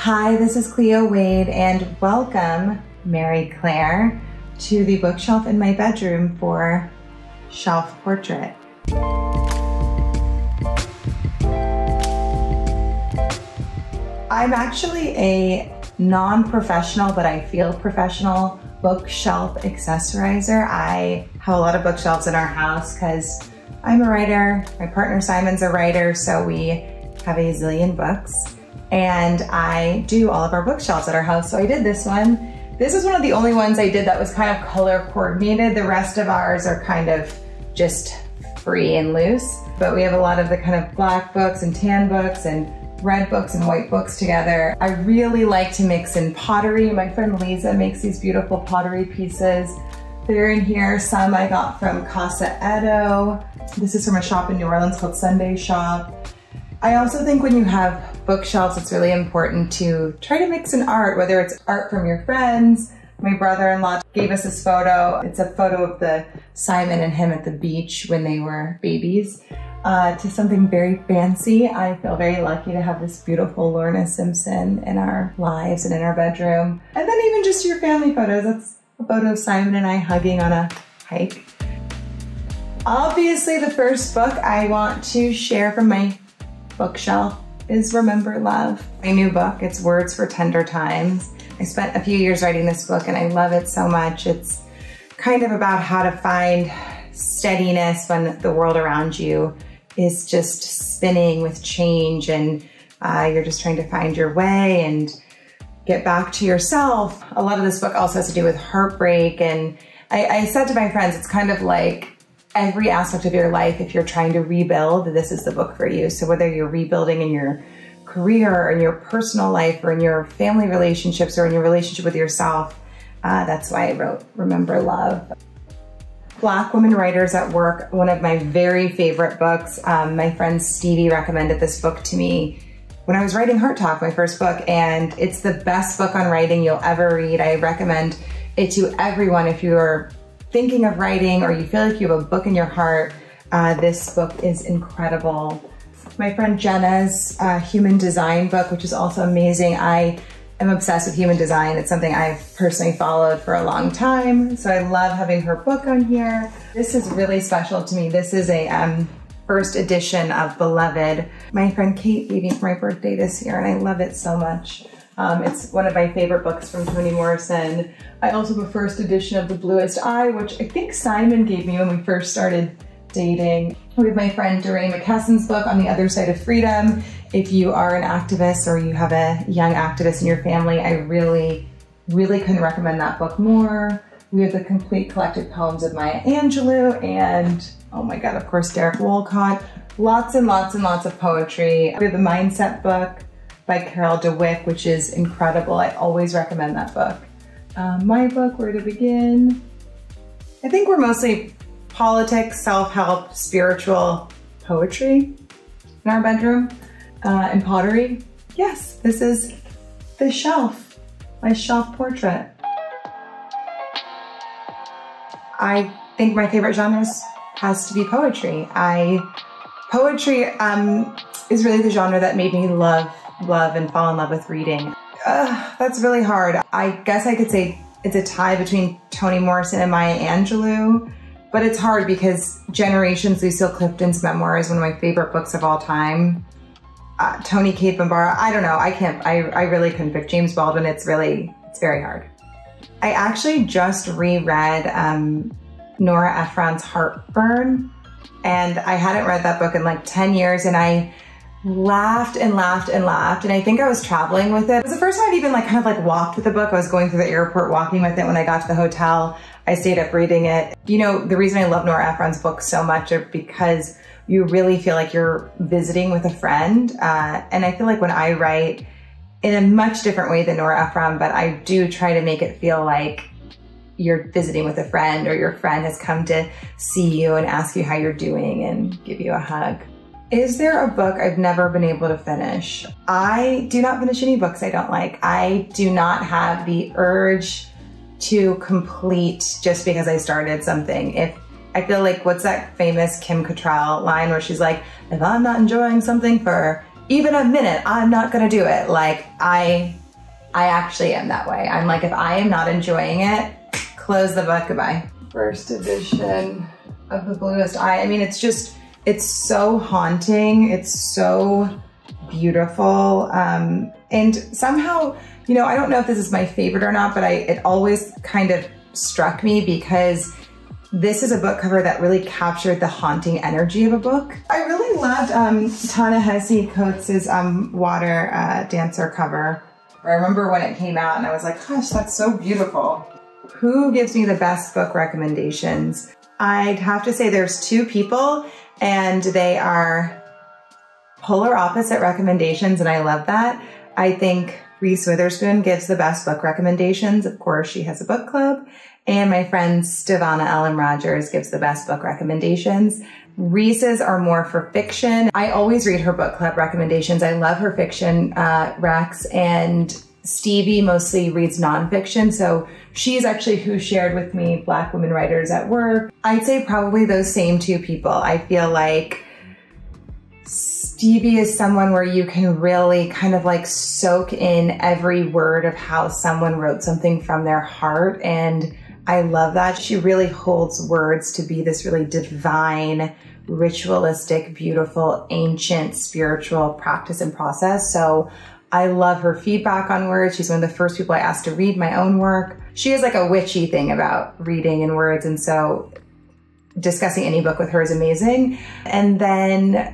Hi, this is Cleo Wade, and welcome, Mary Claire, to the bookshelf in my bedroom for Shelf Portrait. I'm actually a non-professional, but I feel professional bookshelf accessorizer. I have a lot of bookshelves in our house because I'm a writer, my partner Simon's a writer, so we have a zillion books. And I do all of our bookshelves at our house. So I did this one. This is one of the only ones I did that was kind of color coordinated. The rest of ours are kind of just free and loose. But we have a lot of the kind of black books and tan books and red books and white books together. I really like to mix in pottery. My friend Lisa makes these beautiful pottery pieces. They're in here. Some I got from Casa Edo. This is from a shop in New Orleans called Sunday Shop. I also think when you have bookshelves, it's really important to try to mix in art, whether it's art from your friends. My brother-in-law gave us this photo. It's a photo of Simon and him at the beach when they were babies, to something very fancy. I feel very lucky to have this beautiful Lorna Simpson in our lives and in our bedroom. And then even just your family photos. That's a photo of Simon and I hugging on a hike. Obviously, the first book I want to share from my bookshelf is Remember Love, my new book. It's Words for Tender Times. I spent a few years writing this book and I love it so much. It's kind of about how to find steadiness when the world around you is just spinning with change and you're just trying to find your way and get back to yourself. A lot of this book also has to do with heartbreak, and I said to my friends, it's kind of like every aspect of your life, if you're trying to rebuild, this is the book for you. So whether you're rebuilding in your career or in your personal life or in your family relationships or in your relationship with yourself, that's why I wrote Remember Love. Black Women Writers at Work, one of my very favorite books. My friend Stevie recommended this book to me when I was writing Heart Talk, my first book, and it's the best book on writing you'll ever read. I recommend it to everyone if you're thinking of writing or you feel like you have a book in your heart. This book is incredible. My friend Jenna's human design book, which is also amazing. I am obsessed with human design. It's something I've personally followed for a long time, so I love having her book on here. This is really special to me. This is a first edition of Beloved. My friend Kate gave me for my birthday this year, and I love it so much. It's one of my favorite books from Toni Morrison. I also have a first edition of The Bluest Eye, which I think Simon gave me when we first started dating. We have my friend Doreen McKesson's book, On the Other Side of Freedom. If you are an activist or you have a young activist in your family, I really, really couldn't recommend that book more. We have the complete collected poems of Maya Angelou and, oh my God, of course, Derek Walcott. Lots and lots and lots of poetry. We have the Mindset book by Carol DeWitt, which is incredible. I always recommend that book. My book, Where to Begin. I think we're mostly politics, self-help, spiritual poetry in our bedroom, and pottery. Yes, this is the shelf, my shelf portrait. I think my favorite genres has to be poetry. Poetry is really the genre that made me love and fall in love with reading. That's really hard. I guess I could say it's a tie between Toni Morrison and Maya Angelou, but it's hard because Generations, Lucille Clifton's memoir is one of my favorite books of all time. Toni Cade Bambara, I don't know, I really couldn't pick. James Baldwin, it's very hard. I actually just reread Nora Ephron's Heartburn, and I hadn't read that book in like 10 years, and I laughed and laughed and laughed, and I think I was traveling with it. It was the first time I'd even kind of walked with the book. I was going through the airport walking with it. When I got to the hotel, I stayed up reading it. You know, the reason I love Nora Ephron's books so much are because you really feel like you're visiting with a friend, and I feel like when I write in a much different way than Nora Ephron, but I do try to make it feel like you're visiting with a friend or your friend has come to see you and ask you how you're doing and give you a hug. Is there a book I've never been able to finish? I do not finish any books I don't like. I do not have the urge to complete just because I started something. If I feel like, what's that famous Kim Cattrall line where she's like, if I'm not enjoying something for even a minute, I'm not gonna do it. Like, I actually am that way. I'm like, if I am not enjoying it, close the book, goodbye. First edition of The Bluest Eye. I mean, it's so haunting. It's so beautiful. And somehow, you know, I don't know if this is my favorite or not, but it always kind of struck me because this is a book cover that really captured the haunting energy of a book. I really loved Ta-Nehisi Coates' Water Dancer cover. I remember when it came out and I was like, gosh, that's so beautiful. Who gives me the best book recommendations? I'd have to say there's two people and they are polar opposite recommendations, and I love that. I think Reese Witherspoon gives the best book recommendations. Of course, she has a book club. And my friend Stivana Ellen Rogers gives the best book recommendations. Reese's are more for fiction. I always read her book club recommendations. I love her fiction recs, and Stevie mostly reads nonfiction. So she's actually who shared with me Black Women Writers at Work. I'd say probably those same two people. I feel like Stevie is someone where you can really kind of like soak in every word of how someone wrote something from their heart. And I love that. She really holds words to be this really divine, ritualistic, beautiful, ancient, spiritual practice and process. So I love her feedback on words. She's one of the first people I asked to read my own work. She has like a witchy thing about reading and words. And so discussing any book with her is amazing. And then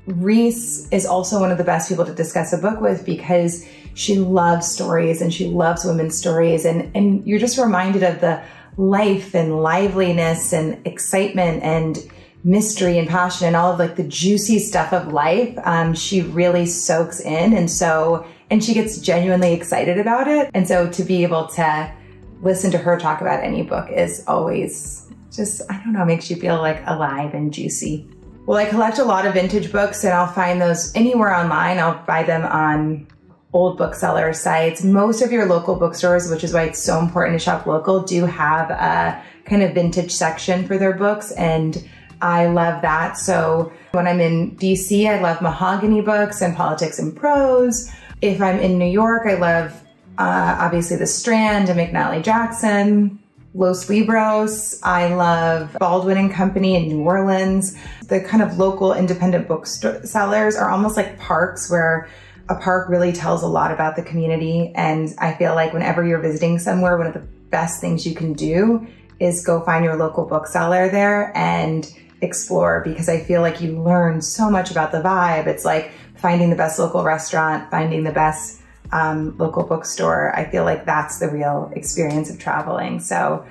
Reese is also one of the best people to discuss a book with because she loves stories and she loves women's stories. And you're just reminded of the life and liveliness and excitement and mystery and passion and all of like the juicy stuff of life. She really soaks in. And she gets genuinely excited about it. And so to be able to listen to her talk about any book is always just, I don't know, makes you feel like alive and juicy. Well, I collect a lot of vintage books and I'll find those anywhere online. I'll buy them on old bookseller sites. Most of your local bookstores, which is why it's so important to shop local, do have a kind of vintage section for their books. And I love that. So when I'm in DC, I love mahogany books and politics and prose. If I'm in New York, I love obviously The Strand and McNally Jackson. Los Libros. I love Baldwin and Company in New Orleans. The kind of local independent booksellers are almost like parks where a park really tells a lot about the community. And I feel like whenever you're visiting somewhere, one of the best things you can do is go find your local bookseller there and explore, because I feel like you learn so much about the vibe. It's like finding the best local restaurant, finding the best local bookstore. I feel like that's the real experience of traveling. So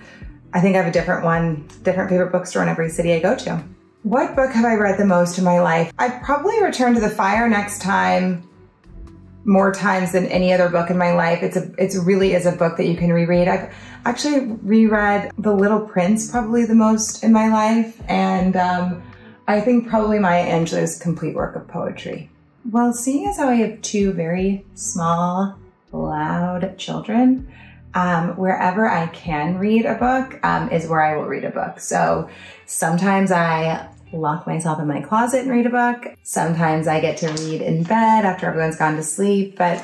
I think I have a different favorite bookstore in every city I go to. What book have I read the most in my life? I'd probably Return to the Fire next time, more times than any other book in my life. It really is a book that you can reread. I've actually reread The Little Prince probably the most in my life. And I think probably Maya Angelou's complete work of poetry. Well, seeing as how I have two very small, loud children, wherever I can read a book is where I will read a book. So sometimes I lock myself in my closet and read a book. Sometimes I get to read in bed after everyone's gone to sleep. But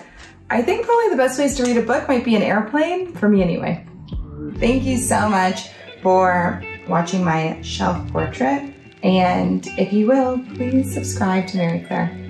I think probably the best place to read a book might be an airplane, for me anyway. Thank you so much for watching my shelf portrait. And if you will, please subscribe to Mary Claire.